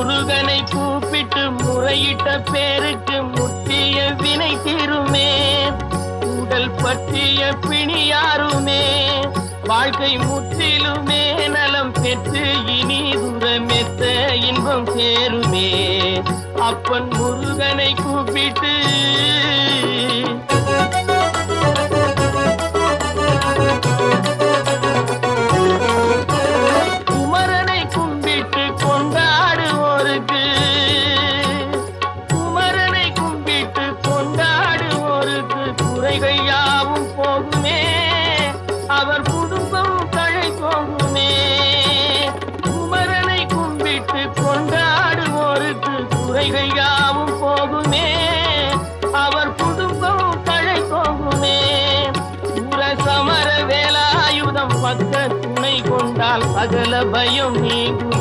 முருகனை கூப்பிட்டு முறையிட்ட பேருக்கு முற்றிய வினை தீருமே. உடல் பற்றிய பிணியாருமே வாழ்க்கை முற்றிலுமே நலம் பெற்று இனி துரமெத்த இன்பம் சேருமே. அப்பன் முருகனை கூப்பிட்டு குமரனை கும்பிட்டு கொண்டாடுவோருக்கு குமரனை கும்பிட்டு கொண்டாடுவோருக்கு குறைகள் யாவும் போகுமே. அவர் குடும்பம் தழை போகுமே. குமரனை கும்பிட்டு கொண்டாடுவோருக்கு குறைகள் யாவும் போகுமே. அவர் குடும்பம் தழை போகுமே. சமர வேலாயுதம் பக்க துணை கொண்டால் சகல பயம் நீங்கும்.